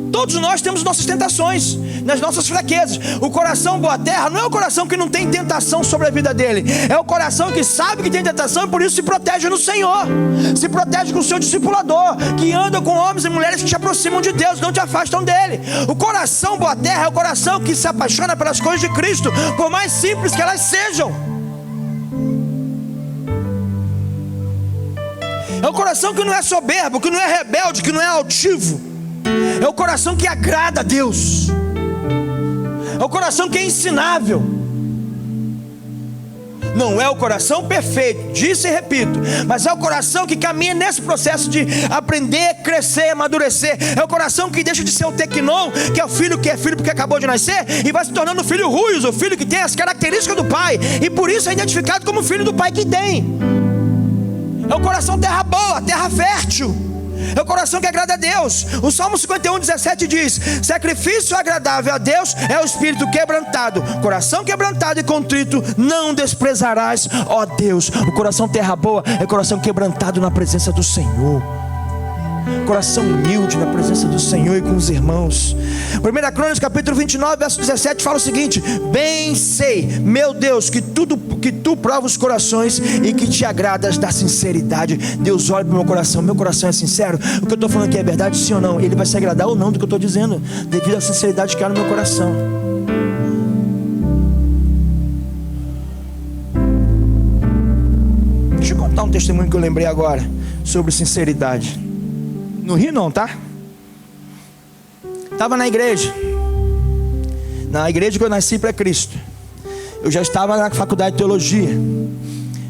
Todos nós temos nossas tentações, nas nossas fraquezas. O coração boa terra não é o coração que não tem tentação sobre a vida dele. É o coração que sabe que tem tentação e por isso se protege no Senhor. Se protege com o seu discipulador, que anda com homens e mulheres que te aproximam de Deus, não te afastam dele. O coração boa terra é o coração que se apaixona pelas coisas de Cristo, por mais simples que elas sejam. É o coração que não é soberbo, que não é rebelde, que não é altivo. É o coração que agrada a Deus. É o coração que é ensinável. Não é o coração perfeito, disse e repito, mas é o coração que caminha nesse processo de aprender, crescer, amadurecer. É o coração que deixa de ser o tecnon, que é filho porque acabou de nascer, e vai se tornando o filho ruios, o filho que tem as características do pai, e por isso é identificado como filho do pai que tem. É o coração terra boa, terra fértil. É o coração que agrada a Deus. O Salmo 51:17 diz: sacrifício agradável a Deus é o espírito quebrantado, coração quebrantado e contrito não desprezarás, ó Deus. O coração terra boa é coração quebrantado na presença do Senhor, coração humilde na presença do Senhor e com os irmãos. 1 Crônicas capítulo 29 verso 17 fala o seguinte: bem sei, meu Deus, que tu provas os corações e que te agradas da sinceridade. Deus olha para o meu coração é sincero, o que eu estou falando aqui é verdade, sim ou não? Ele vai se agradar ou não do que eu estou dizendo, devido à sinceridade que há no meu coração. Deixa eu contar um testemunho que eu lembrei agora sobre sinceridade. No Rio não, tá? Estava na igreja que eu nasci para Cristo. Eu já estava na faculdade de teologia.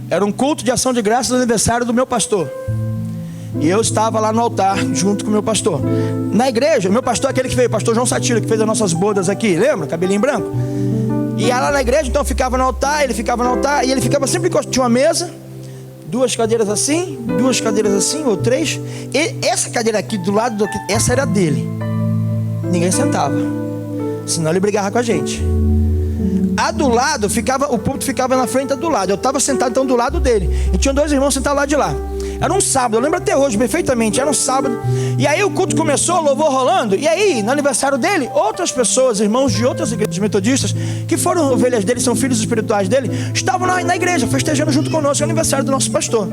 Era um culto de ação de graças no aniversário do meu pastor. E eu estava lá no altar junto com o meu pastor. Na igreja, o meu pastor é aquele que veio, o pastor João Satira, que fez as nossas bodas aqui, lembra? Cabelinho branco. E lá na igreja, então eu ficava no altar, ele ficava no altar. E ele ficava sempre, tinha uma mesa, duas cadeiras assim, ou três. E essa cadeira aqui do lado, essa era dele. Ninguém sentava, senão ele brigava com a gente. A do lado, o púlpito ficava na frente do lado. Eu estava sentado então do lado dele. E tinha dois irmãos sentados lá de lá. Era um sábado, eu lembro até hoje perfeitamente. Era um sábado. E aí o culto começou, o louvor rolando. E aí, no aniversário dele, outras pessoas, irmãos de outras igrejas metodistas, que foram ovelhas dele, são filhos espirituais dele, estavam na igreja, festejando junto conosco o aniversário do nosso pastor.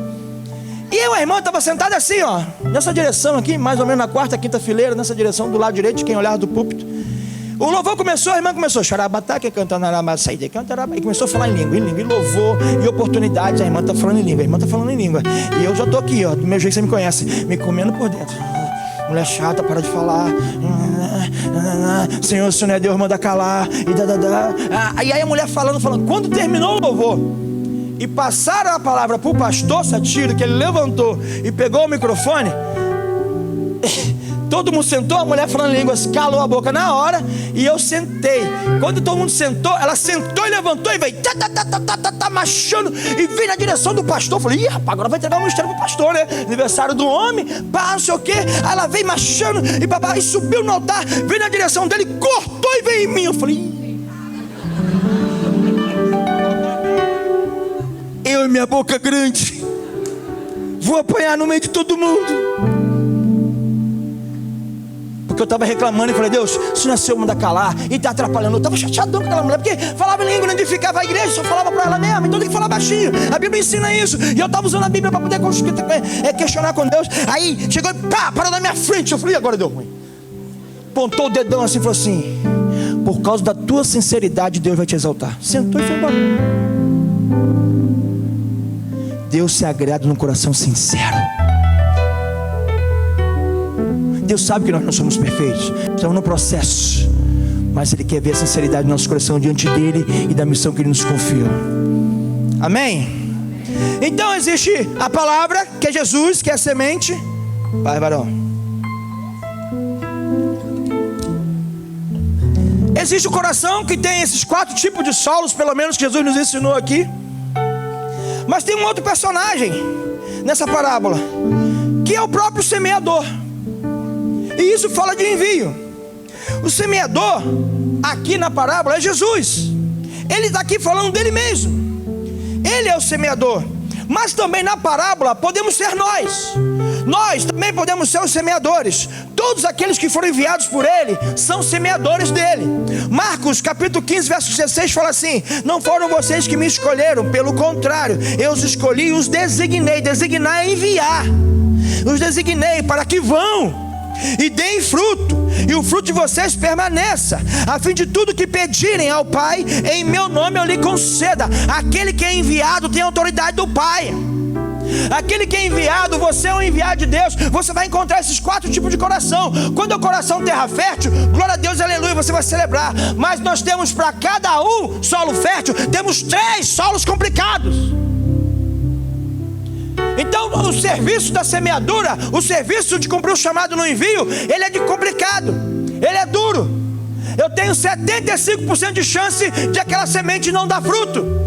E a irmã estava sentada assim, ó, nessa direção aqui, mais ou menos na quarta, quinta fileira, nessa direção do lado direito de quem olhava do púlpito. O louvor começou, a irmã começou a chorabatá, que cantando arabaçaide, e começou a falar em língua, e louvor, e oportunidades. A irmã está falando em língua, e eu já estou aqui, ó, do meu jeito, você me conhece, me comendo por dentro. Mulher chata, para de falar. Senhor, se não é Deus, manda calar. E aí a mulher falando. Quando terminou o louvor e passaram a palavra para o pastor Satiro, que ele levantou e pegou o microfone, todo mundo sentou, a mulher falando em línguas calou a boca na hora. E eu sentei. Quando todo mundo sentou, ela sentou e levantou e veio marchando e veio na direção do pastor. Eu falei, ih, rapaz, agora vai entregar o ministério pro pastor, né? Aniversário do homem, pá, não sei o quê. Aí ela veio marchando e babá, e subiu no altar, veio na direção dele, cortou e veio em mim. Eu falei, eu e minha boca grande vou apanhar no meio de todo mundo. Porque eu estava reclamando e falei, Deus, se não é seu, manda calar. E está atrapalhando. Eu estava chateadão com aquela mulher, porque falava em língua, não edificava a igreja, só falava para ela mesmo. Então tem que falar baixinho. A Bíblia ensina isso. E eu estava usando a Bíblia para poder questionar com Deus. Aí chegou e pá, parou na minha frente. Eu falei, agora deu ruim. Pontou o dedão assim e falou assim: por causa da tua sinceridade, Deus vai te exaltar. Sentou e foi embora. Deus se agrada num coração sincero. Deus sabe que nós não somos perfeitos, estamos no processo, mas Ele quer ver a sinceridade do nosso coração diante dEle e da missão que Ele nos confiou. Amém? Então existe a palavra, que é Jesus, que é a semente. Vai, varão. Existe o coração, que tem esses 4 tipos de solos, pelo menos que Jesus nos ensinou aqui. Mas tem um outro personagem nessa parábola, que é o próprio semeador. E isso fala de envio. O semeador, aqui na parábola, é Jesus. Ele está aqui falando dele mesmo. Ele é o semeador. Mas também na parábola podemos ser nós. Nós também podemos ser os semeadores. Todos aqueles que foram enviados por Ele são semeadores dele. Marcos capítulo 15 verso 16 fala assim: não foram vocês que me escolheram, pelo contrário, eu os escolhi e os designei. Designar é enviar. Os designei para que vão e deem fruto, e o fruto de vocês permaneça, a fim de tudo que pedirem ao Pai em meu nome eu lhe conceda. Aquele que é enviado tem a autoridade do Pai. Aquele que é enviado, você é um enviado de Deus. Você vai encontrar esses 4 tipos de coração. Quando é o coração terra fértil, glória a Deus, aleluia, você vai celebrar. Mas nós temos para cada um solo fértil, temos 3 solos complicados. Então o serviço da semeadura, o serviço de cumprir o chamado no envio, ele é de complicado, ele é duro. Eu tenho 75% de chance de aquela semente não dar fruto.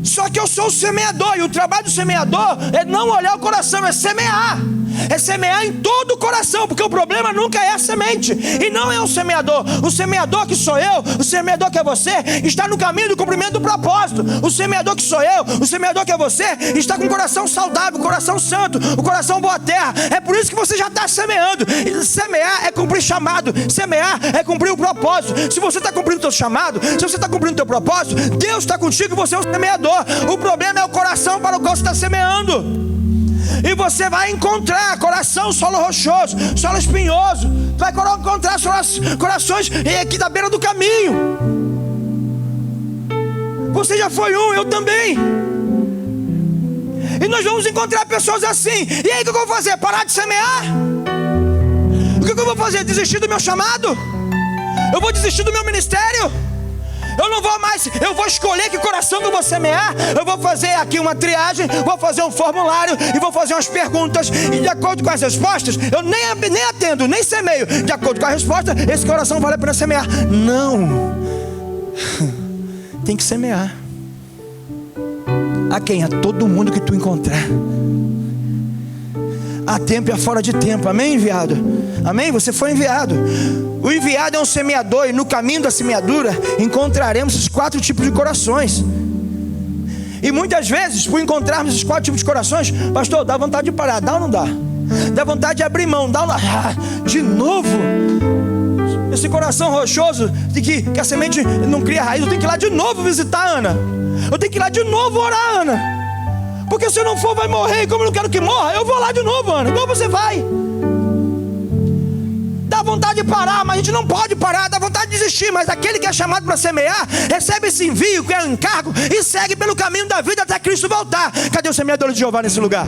Só Só que eu sou o semeador, e o trabalho do semeador é não olhar o coração, é semear. É semear em todo o coração, porque o problema nunca é a semente, e não é o semeador. O semeador que sou eu, o semeador que é você, está no caminho do cumprimento do propósito. O semeador que sou eu, o semeador que é você, está com o coração saudável, o coração santo, o coração boa terra. É por isso que você já está semeando. Semear é cumprir chamado, semear é cumprir o propósito. Se você está cumprindo o teu chamado, se você está cumprindo o teu propósito, Deus está contigo, você é o semeador. O problema é o coração para o qual você está semeando. E você vai encontrar coração, solo rochoso, solo espinhoso. Vai encontrar corações aqui da beira do caminho. Você já foi um, eu também. E nós vamos encontrar pessoas assim. E aí o que eu vou fazer? Parar de semear? O que eu vou fazer? Desistir do meu chamado? Eu vou desistir do meu ministério? Eu não vou mais, eu vou escolher que coração que eu vou semear. Eu vou fazer aqui uma triagem, vou fazer um formulário e vou fazer umas perguntas, e de acordo com as respostas, eu nem atendo, nem semeio. De acordo com a resposta, esse coração vale a pena semear. Não. Tem que semear. A quem? A todo mundo que tu encontrar. Há tempo e há fora de tempo. Amém, enviado? Amém? Você foi enviado. O enviado é um semeador, e no caminho da semeadura encontraremos esses 4 tipos de corações. E muitas vezes, por encontrarmos esses 4 tipos de corações, pastor, dá vontade de parar, dá ou não dá? Dá vontade de abrir mão, dá ou não? De novo? Esse coração rochoso de que a semente não cria raiz. Eu tenho que ir lá de novo visitar a Ana. Eu tenho que ir lá de novo orar, Ana. Porque se eu não for, vai morrer. E como eu não quero que morra, eu vou lá de novo, Ana. Igual você vai. Dá vontade de parar, mas a gente não pode parar. Dá vontade de desistir, mas aquele que é chamado para semear recebe esse envio, que é o encargo, e segue pelo caminho da vida até Cristo voltar. Cadê o semeador de Jeová nesse lugar?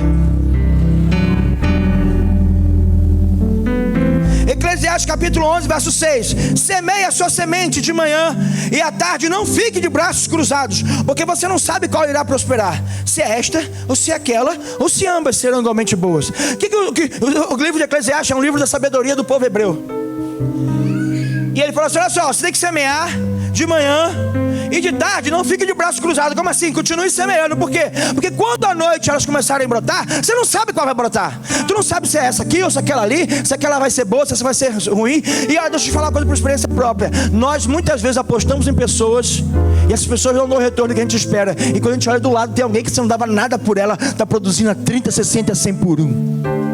Eclesiastes capítulo 11, verso 6. Semeie a sua semente de manhã, e à tarde não fique de braços cruzados, porque você não sabe qual irá prosperar, se é esta, ou se é aquela, ou se ambas serão igualmente boas. O livro de Eclesiastes é um livro da sabedoria do povo hebreu. E ele falou assim: olha só, você tem que semear de manhã e de tarde, não fique de braços cruzados. Como assim? Continue semeando. Por quê? Porque quando à noite elas começarem a brotar, você não sabe qual vai brotar. Tu não sabe se é essa aqui ou se é aquela ali, se aquela vai ser boa, se essa vai ser ruim. E olha, deixa eu te falar uma coisa por experiência própria. Nós muitas vezes apostamos em pessoas, e essas pessoas não dão o retorno que a gente espera. E quando a gente olha do lado, tem alguém que você não dava nada por ela, está produzindo a 30, 60, 100 por 1.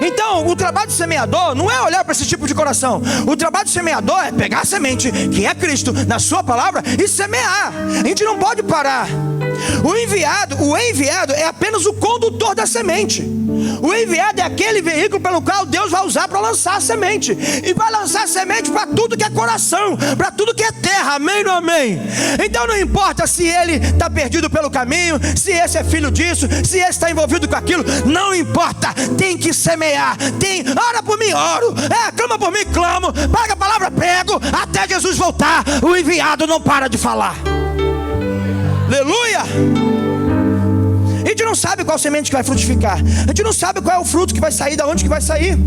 Então, o trabalho do semeador não é olhar para esse tipo de coração. O trabalho do semeador é pegar a semente, que é Cristo, na sua palavra, e semear. A gente não pode parar. O enviado é apenas o condutor da semente. O enviado é aquele veículo pelo qual Deus vai usar para lançar a semente. E vai lançar a semente para tudo que é coração, para tudo que é terra. Amém ou não amém? Então não importa se ele está perdido pelo caminho, se esse é filho disso, se esse está envolvido com aquilo. Não importa, tem que semear. Ora por mim, oro. Clama por mim, clamo. Pega a palavra, prego, até Jesus voltar. O enviado não para de falar. Aleluia! A gente não sabe qual semente que vai frutificar. A gente não sabe qual é o fruto que vai sair, de onde que vai sair.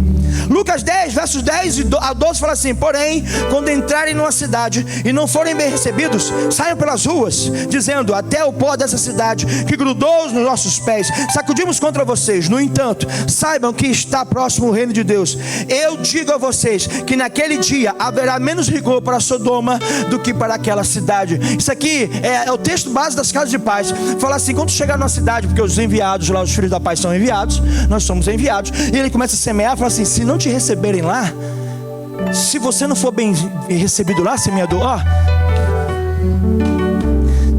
Lucas 10, versos 10 a 12 fala assim: porém, quando entrarem numa cidade e não forem bem recebidos, saiam pelas ruas, dizendo: até o pó dessa cidade que grudou nos nossos pés, sacudimos contra vocês. No entanto, saibam que está próximo o reino de Deus. Eu digo a vocês que naquele dia haverá menos rigor para Sodoma do que para aquela cidade. Isso aqui é o texto base das casas de paz. Fala assim: quando chegar numa cidade, porque os enviados lá, os filhos da paz são enviados, nós somos enviados, e ele começa a semear, fala assim: se não te receberem lá, se você não for bem recebido lá, semeador,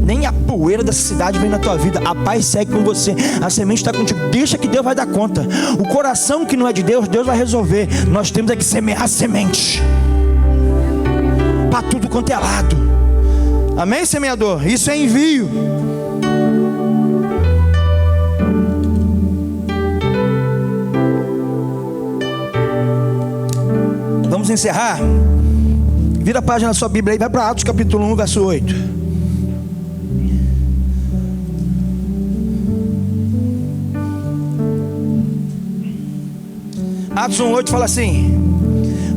nem a poeira dessa cidade vem na tua vida. A paz segue com você, a semente está contigo. Deixa que Deus vai dar conta. O coração que não é de Deus, Deus vai resolver. Nós temos é que semear a semente para tudo quanto é lado. Amém, semeador? Isso é envio. Vamos encerrar. Vira a página da sua Bíblia aí, vai para Atos capítulo 1, verso 8. Atos 1:8 fala assim: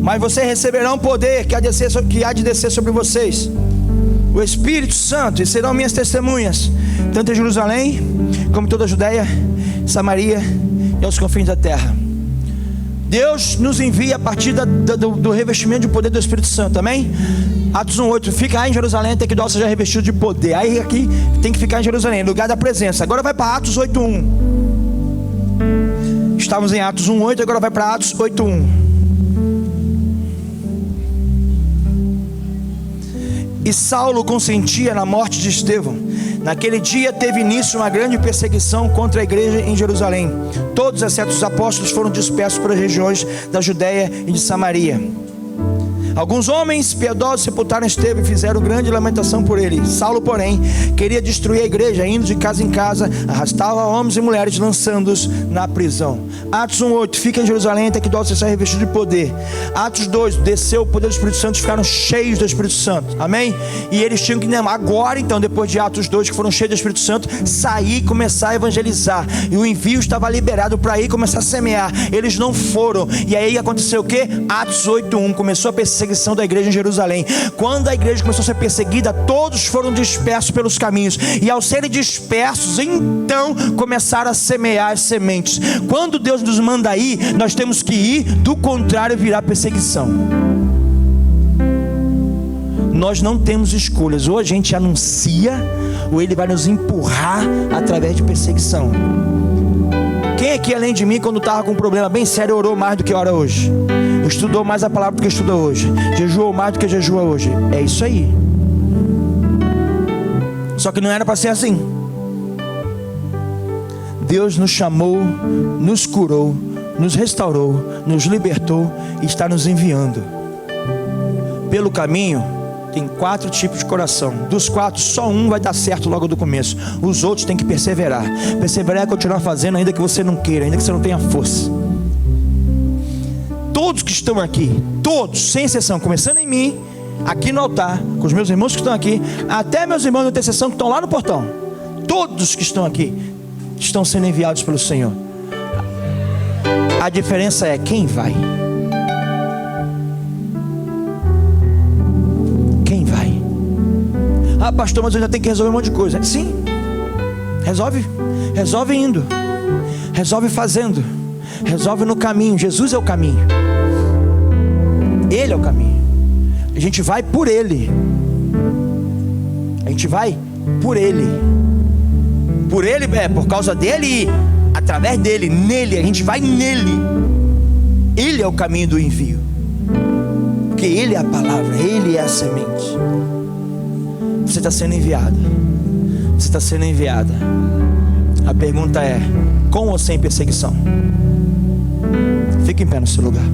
mas vocês receberão poder que há de descer sobre vocês, o Espírito Santo, e serão minhas testemunhas, tanto em Jerusalém, como em toda a Judeia, Samaria e aos confins da terra. Deus nos envia a partir do revestimento de poder do Espírito Santo, amém? Atos 1:8, fica aí em Jerusalém até que Deus seja revestido de poder. Aí aqui tem que ficar em Jerusalém, lugar da presença. Agora vai para Atos 8:1. Estávamos em Atos 1:8, agora vai para Atos 8:1. E Saulo consentia na morte de Estevão. Naquele dia teve início uma grande perseguição contra a igreja em Jerusalém. Todos, exceto os apóstolos, foram dispersos pelas regiões da Judéia e de Samaria. Alguns homens piedosos sepultaram Estevão e fizeram grande lamentação por ele. Saulo, porém, queria destruir a igreja, indo de casa em casa, arrastava homens e mulheres, lançando-os na prisão. Atos 1:8, fica em Jerusalém até que Deus seja revestido de poder. Atos 2, desceu o poder do Espírito Santo, ficaram cheios do Espírito Santo, amém? E eles tinham que agora, então, depois de Atos 2, que foram cheios do Espírito Santo, sair e começar a evangelizar. E o envio estava liberado para ir e começar a semear. Eles não foram, e aí aconteceu o que? Atos 8:1, começou a perseguição da igreja em Jerusalém. Quando a igreja começou a ser perseguida, todos foram dispersos pelos caminhos, e ao serem dispersos, então começaram a semear as sementes. Quando Deus nos manda ir, nós temos que ir, do contrário virá perseguição. Nós não temos escolhas, ou a gente anuncia, ou Ele vai nos empurrar através de perseguição. Quem aqui, além de mim, quando estava com um problema bem sério, orou mais do que ora hoje? Estudou mais a palavra do que estuda hoje? Jejuou mais do que jejua hoje? É isso aí. Só que não era para ser assim. Deus nos chamou, nos curou, nos restaurou, nos libertou e está nos enviando. Pelo caminho tem 4 tipos de coração. Dos 4, só um vai dar certo logo do começo. Os outros têm que perseverar. Perseverar é continuar fazendo, ainda que você não queira, ainda que você não tenha força. Todos que estão aqui, todos, sem exceção, começando em mim, aqui no altar, com os meus irmãos que estão aqui, até meus irmãos de intercessão que estão lá no portão, todos que estão aqui estão sendo enviados pelo Senhor. A diferença é quem vai. Quem vai? Ah, pastor, mas eu ainda tenho que resolver um monte de coisa. Sim, resolve indo, resolve fazendo, resolve no caminho. Jesus é o caminho, Ele é o caminho. A gente vai por Ele. A gente vai por Ele. Por Ele é por causa dEle e através dEle, nele. A gente vai nele. Ele é o caminho do envio, porque Ele é a palavra, Ele é a semente. Você está sendo enviado. Você está sendo enviada. A pergunta é: com ou sem perseguição? Fique em pé no seu lugar.